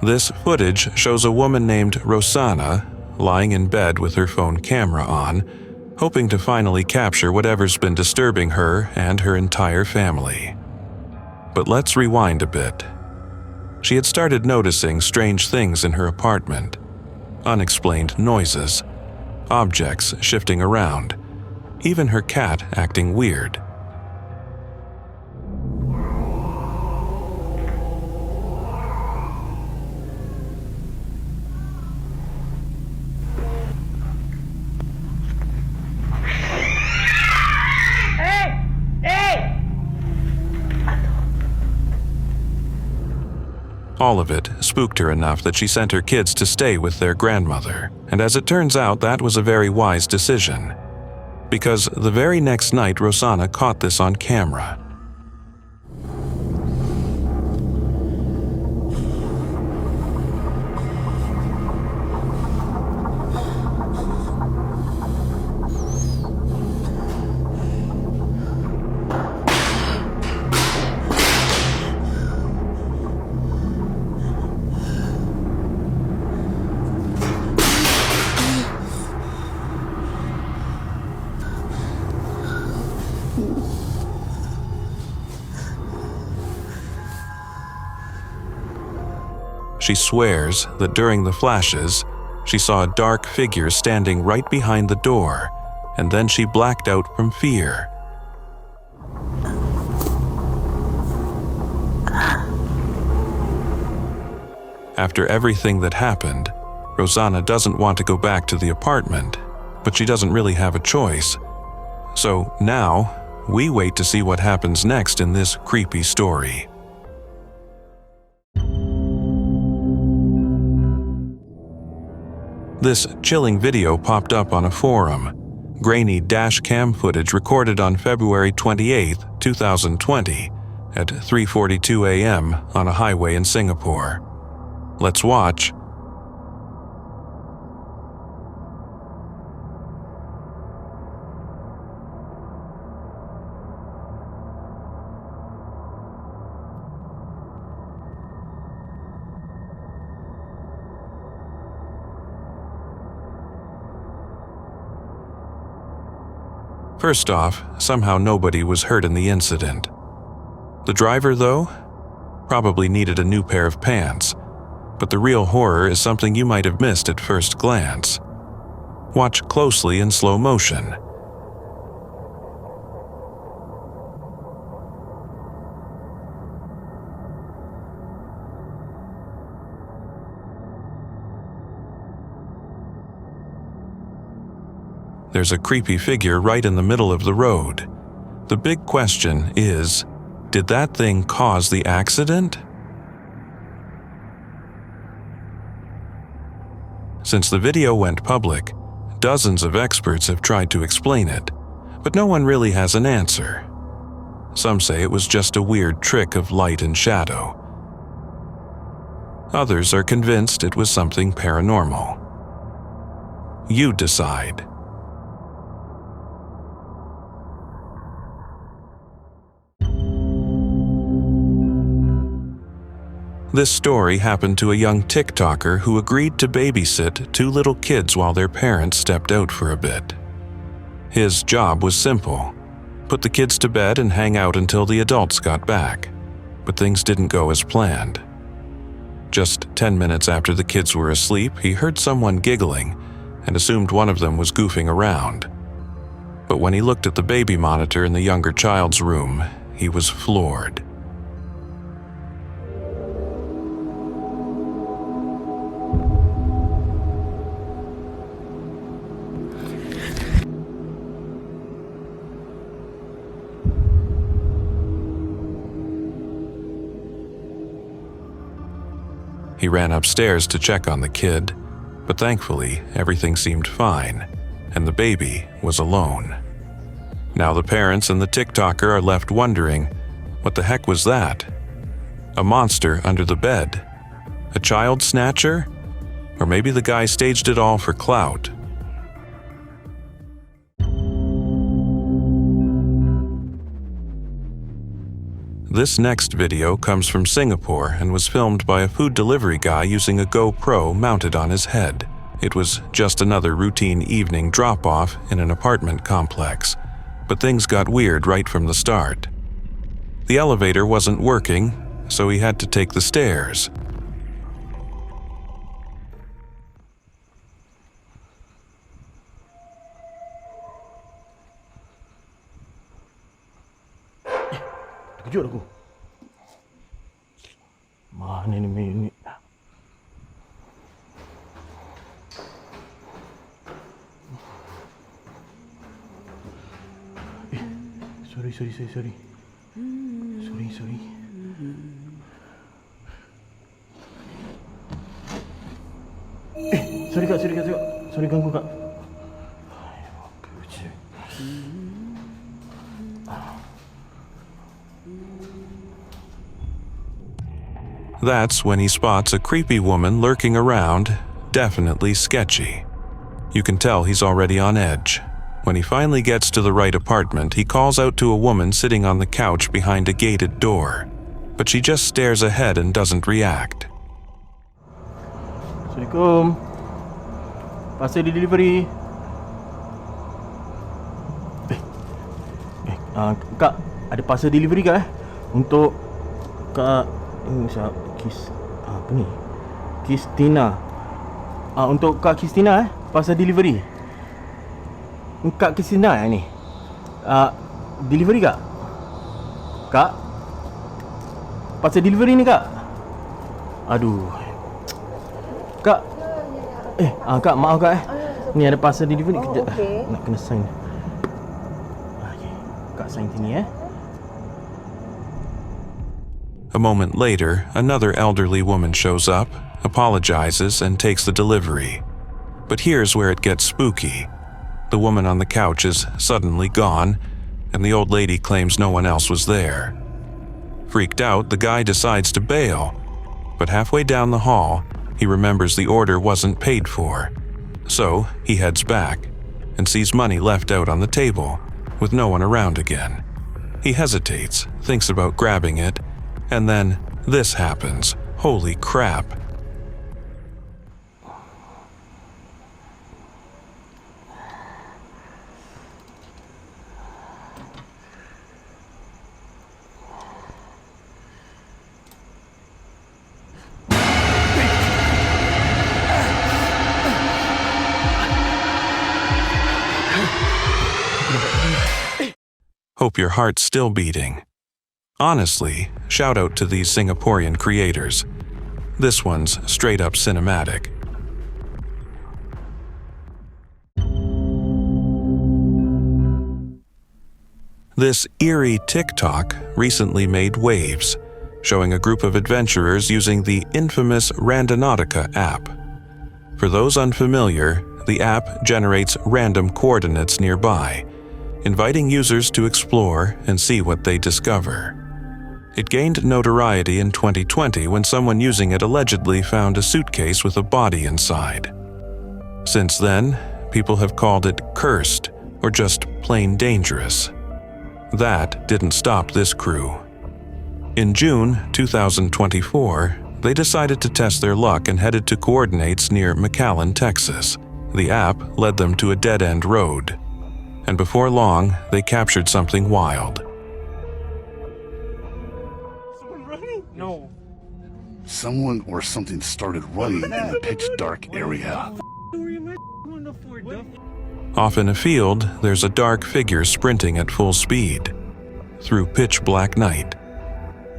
This footage shows a woman named Rosanna lying in bed with her phone camera on, hoping to finally capture whatever's been disturbing her and her entire family. But let's rewind a bit. She had started noticing strange things in her apartment. Unexplained noises, objects shifting around, even her cat acting weird. All of it spooked her enough that she sent her kids to stay with their grandmother. And as it turns out, that was a very wise decision. Because the very next night, Rosanna caught this on camera. She swears that during the flashes, she saw a dark figure standing right behind the door, and then she blacked out from fear. After everything that happened, Rosanna doesn't want to go back to the apartment, but she doesn't really have a choice. So now, we wait to see what happens next in this creepy story. This chilling video popped up on a forum. Grainy dash cam footage recorded on February 28, 2020, at 3:42 a.m. on a highway in Singapore. Let's watch. First off, somehow nobody was hurt in the incident. The driver, though, probably needed a new pair of pants, but the real horror is something you might have missed at first glance. Watch closely in slow motion. There's a creepy figure right in the middle of the road. The big question is, did that thing cause the accident? Since the video went public, dozens of experts have tried to explain it, but no one really has an answer. Some say it was just a weird trick of light and shadow. Others are convinced it was something paranormal. You decide. This story happened to a young TikToker who agreed to babysit two little kids while their parents stepped out for a bit. His job was simple: put the kids to bed and hang out until the adults got back. But things didn't go as planned. Just 10 minutes after the kids were asleep, he heard someone giggling and assumed one of them was goofing around. But when he looked at the baby monitor in the younger child's room, he was floored. He ran upstairs to check on the kid, but thankfully everything seemed fine, and the baby was alone. Now the parents and the TikToker are left wondering, what the heck was that? A monster under the bed? A child snatcher? Or maybe the guy staged it all for clout? This next video comes from Singapore and was filmed by a food delivery guy using a GoPro mounted on his head. It was just another routine evening drop-off in an apartment complex, but things got weird right from the start. The elevator wasn't working, so he had to take the stairs. Terkejut aku. Mana ni minit? Sorry. Sorry kak. Sorry ganggu kak. That's when he spots a creepy woman lurking around, definitely sketchy. You can tell he's already on edge. When he finally gets to the right apartment, he calls out to a woman sitting on the couch behind a gated door, but she just stares ahead and doesn't react. Assalamualaikum. Parcel delivery. Kak, ada parcel delivery kak untuk Kak Kristina. Untuk Kak Kristina parcel delivery. Kak Kristina ni. Delivery kak? Kak? Parcel delivery ni kak? Aduh. Kak. Kak maaf kak Ni ada parcel delivery kejap. Nak kena sign. Kak sign sini A moment later, another elderly woman shows up, apologizes, and takes the delivery. But here's where it gets spooky. The woman on the couch is suddenly gone, and the old lady claims no one else was there. Freaked out, the guy decides to bail, but halfway down the hall, he remembers the order wasn't paid for. So he heads back and sees money left out on the table, with no one around again. He hesitates, thinks about grabbing it, and then this happens. Holy crap. Hope your heart's still beating. Honestly, shout out to these Singaporean creators. This one's straight up cinematic. This eerie TikTok recently made waves, showing a group of adventurers using the infamous Randonautica app. For those unfamiliar, the app generates random coordinates nearby, inviting users to explore and see what they discover. It gained notoriety in 2020 when someone using it allegedly found a suitcase with a body inside. Since then, people have called it cursed or just plain dangerous. That didn't stop this crew. In June 2024, they decided to test their luck and headed to coordinates near McAllen, Texas. The app led them to a dead-end road, and before long, they captured something wild. Someone running? No. Someone or something started running in a pitch-dark area. Off in a field, there's a dark figure sprinting at full speed through pitch-black night.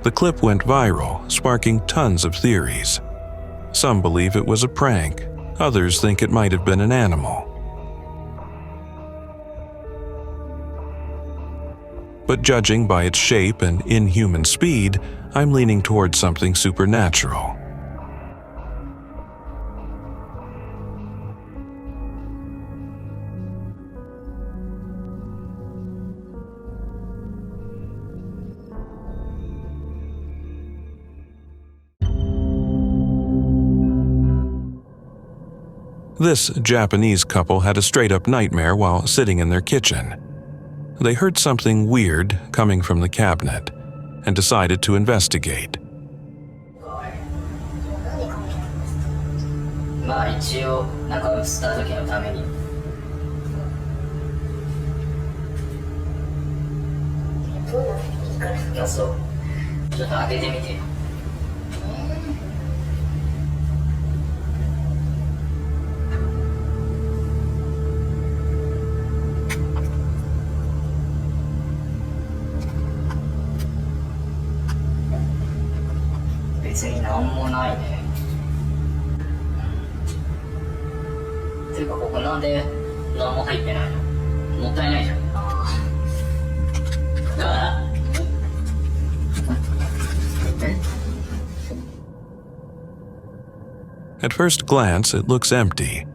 The clip went viral, sparking tons of theories. Some believe it was a prank, others think it might have been an animal. But judging by its shape and inhuman speed, I'm leaning towards something supernatural. This Japanese couple had a straight-up nightmare while sitting in their kitchen. They heard something weird coming from the cabinet, and decided to investigate. まあ一応なんか映った時のために。どうなっていいから。いやそう。ちょっと開けてみてよ。別になんもないね。ていうかここなんで何も入ってないの？もったいないじゃん。At first glance, it looks empty,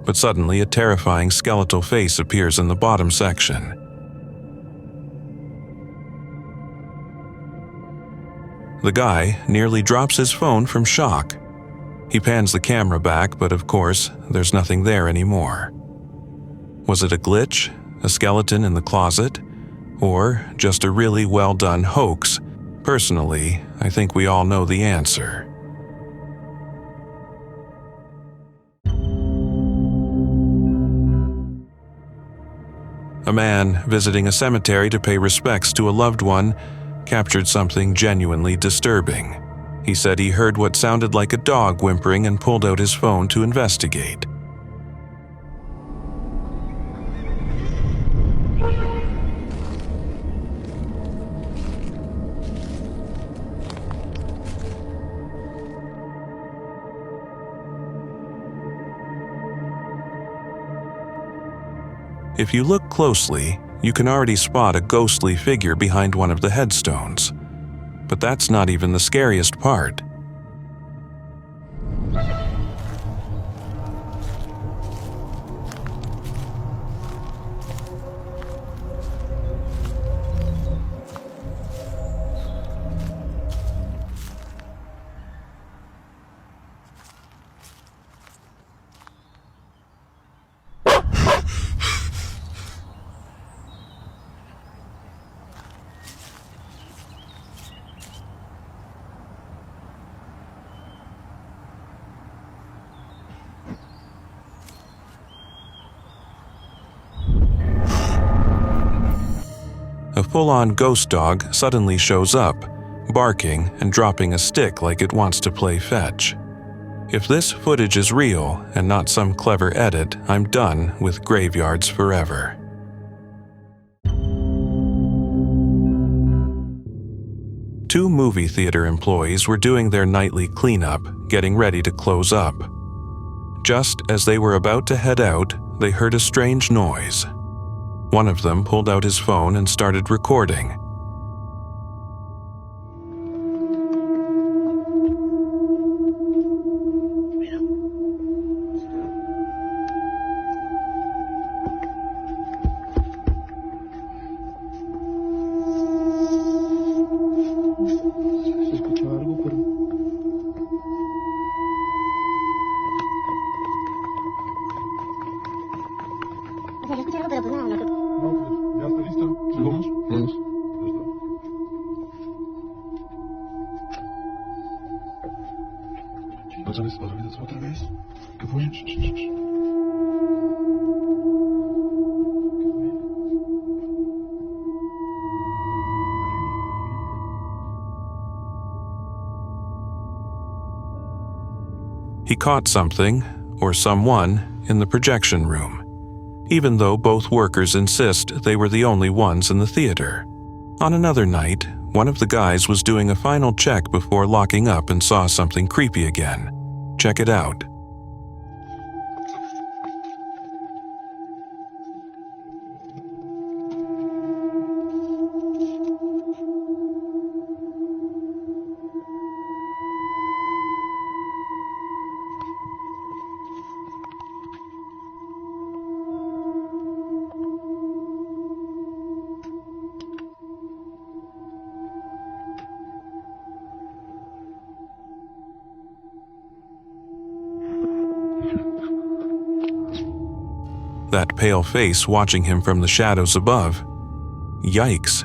but suddenly a terrifying skeletal face appears in the bottom section. The guy nearly drops his phone from shock. He pans the camera back, but of course, there's nothing there anymore. Was it a glitch, a skeleton in the closet, or just a really well-done hoax? Personally, I think we all know the answer. A man visiting a cemetery to pay respects to a loved one captured something genuinely disturbing. He said he heard what sounded like a dog whimpering and pulled out his phone to investigate. If you look closely, you can already spot a ghostly figure behind one of the headstones. But that's not even the scariest part. A full-on ghost dog suddenly shows up, barking and dropping a stick like it wants to play fetch. If this footage is real and not some clever edit, I'm done with graveyards forever. Two movie theater employees were doing their nightly cleanup, getting ready to close up. Just as they were about to head out, they heard a strange noise. One of them pulled out his phone and started recording. ¿Ya está listo? ¿Seguimos? Vamos. Otra vez. ¿Qué fue? He caught something, or someone, in the projection room, even though both workers insist they were the only ones in the theater. On another night, one of the guys was doing a final check before locking up and saw something creepy again. Check it out. That pale face watching him from the shadows above. Yikes.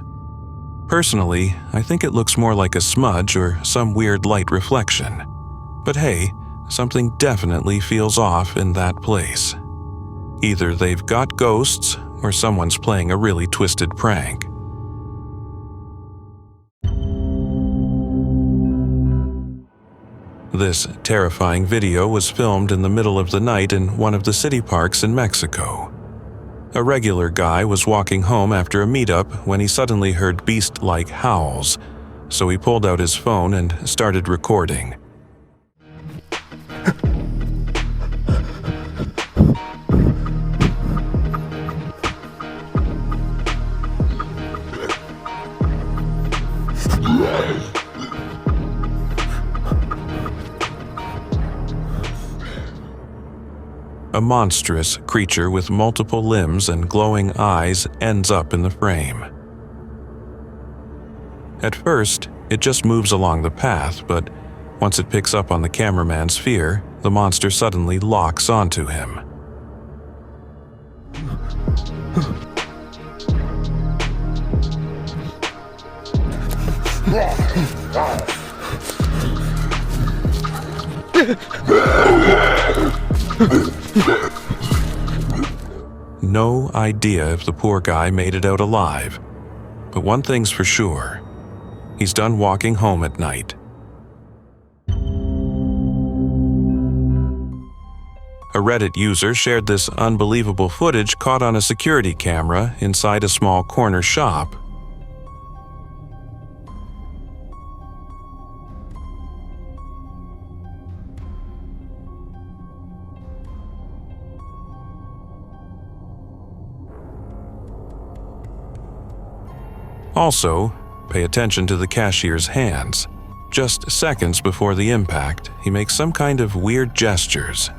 Personally, I think it looks more like a smudge or some weird light reflection. But hey, something definitely feels off in that place. Either they've got ghosts or someone's playing a really twisted prank. This terrifying video was filmed in the middle of the night in one of the city parks in Mexico. A regular guy was walking home after a meetup when he suddenly heard beast-like howls, so he pulled out his phone and started recording. A monstrous creature with multiple limbs and glowing eyes ends up in the frame. At first, it just moves along the path, but once it picks up on the cameraman's fear, the monster suddenly locks onto him. No idea if the poor guy made it out alive, but one thing's for sure, he's done walking home at night. A Reddit user shared this unbelievable footage caught on a security camera inside a small corner shop. Also, pay attention to the cashier's hands. Just seconds before the impact, he makes some kind of weird gestures.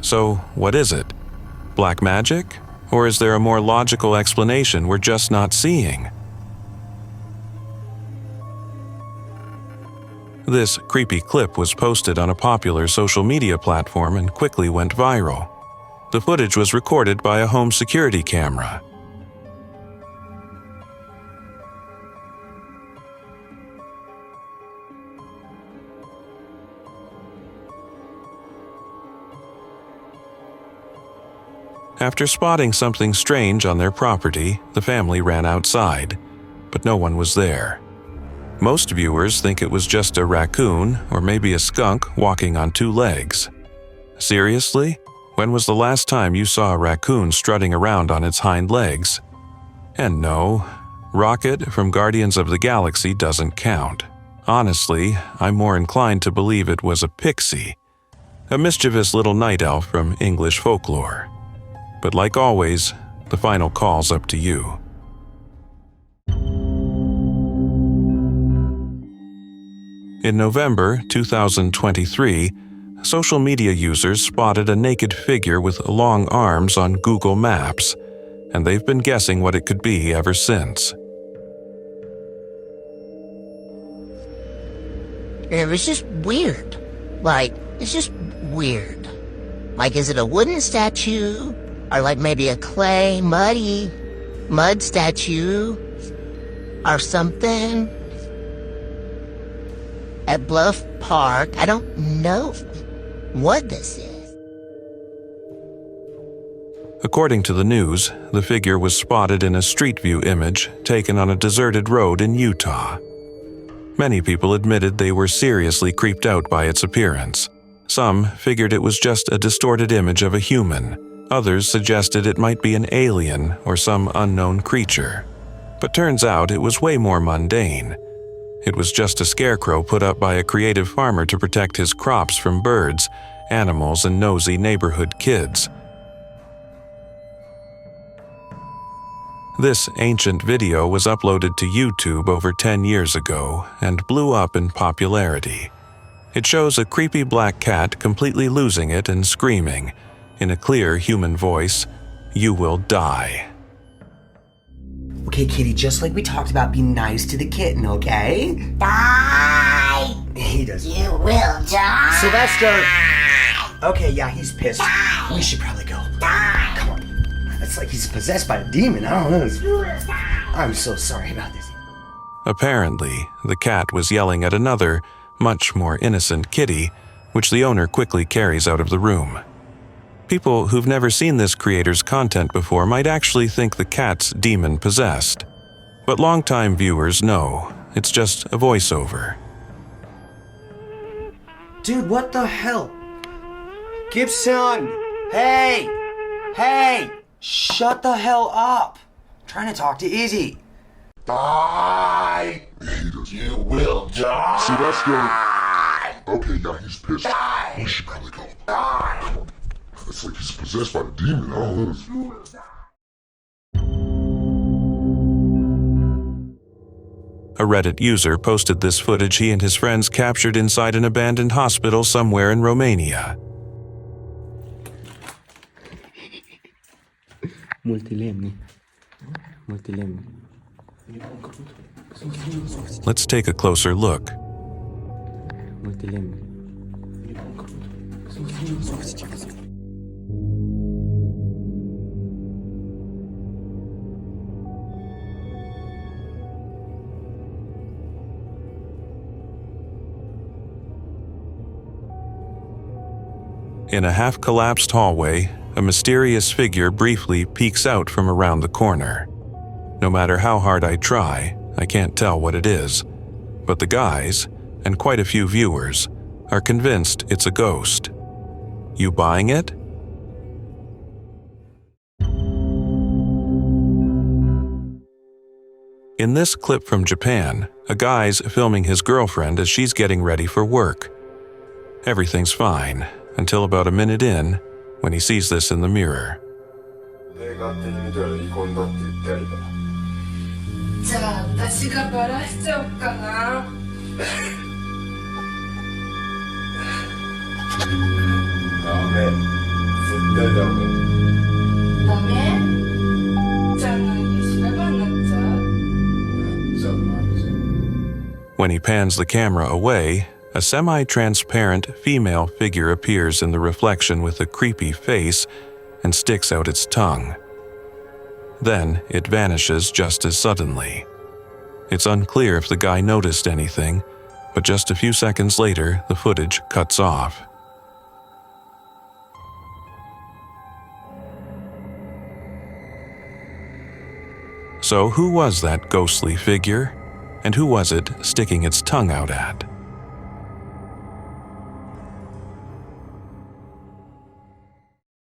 So, what is it? Black magic? Or is there a more logical explanation we're just not seeing? This creepy clip was posted on a popular social media platform and quickly went viral. The footage was recorded by a home security camera. After spotting something strange on their property, the family ran outside, but no one was there. Most viewers think it was just a raccoon or maybe a skunk walking on two legs. Seriously? When was the last time you saw a raccoon strutting around on its hind legs? And no, Rocket from Guardians of the Galaxy doesn't count. Honestly, I'm more inclined to believe it was a pixie, a mischievous little night elf from English folklore. But like always, the final call's up to you. In November 2023, social media users spotted a naked figure with long arms on Google Maps, and they've been guessing what it could be ever since. It was just weird. It's just weird. Is it a wooden statue? Or maybe a clay, mud statue? Or something? At Bluff Park, I don't know what this is. According to the news, the figure was spotted in a street view image taken on a deserted road in Utah. Many people admitted they were seriously creeped out by its appearance. Some figured it was just a distorted image of a human. Others suggested it might be an alien or some unknown creature. But turns out it was way more mundane. It was just a scarecrow put up by a creative farmer to protect his crops from birds, animals, and nosy neighborhood kids. This ancient video was uploaded to YouTube over 10 years ago and blew up in popularity. It shows a creepy black cat completely losing it and screaming, in a clear human voice, "You will die." Okay, kitty, just like we talked about, be nice to the kitten, okay? Die! He does. You will die! Sylvester! Okay, yeah, he's pissed. We should probably go. Come on. It's like he's possessed by a demon. I don't know. I'm so sorry about this. Apparently, the cat was yelling at another, much more innocent kitty, which the owner quickly carries out of the room. People who've never seen this creator's content before might actually think the cat's demon-possessed. But longtime viewers know it's just a voiceover. Dude, what the hell? Gibson! Hey! Hey! Shut the hell up! I'm trying to talk to Izzy. Die! You will die! See, that's the... Okay, yeah, he's pissed. We should probably go. Come on. It's like he's possessed by a demon. I don't know. A Reddit user posted this footage he and his friends captured inside an abandoned hospital somewhere in Romania. Multilemni. Let's take a closer look. In a half-collapsed hallway, a mysterious figure briefly peeks out from around the corner. No matter how hard I try, I can't tell what it is. But the guys, and quite a few viewers, are convinced it's a ghost. You buying it? In this clip from Japan, a guy's filming his girlfriend as she's getting ready for work. Everything's fine, until about a minute in, when he sees this in the mirror. じゃあ私がバラしちゃおうかな。ダメ。絶対ダメ。ダメ？じゃあ何？修羅場になっちゃう？じゃあ何じゃ。When he pans the camera away, a semi-transparent female figure appears in the reflection with a creepy face and sticks out its tongue. Then it vanishes just as suddenly. It's unclear if the guy noticed anything, but just a few seconds later, the footage cuts off. So who was that ghostly figure? And who was it sticking its tongue out at?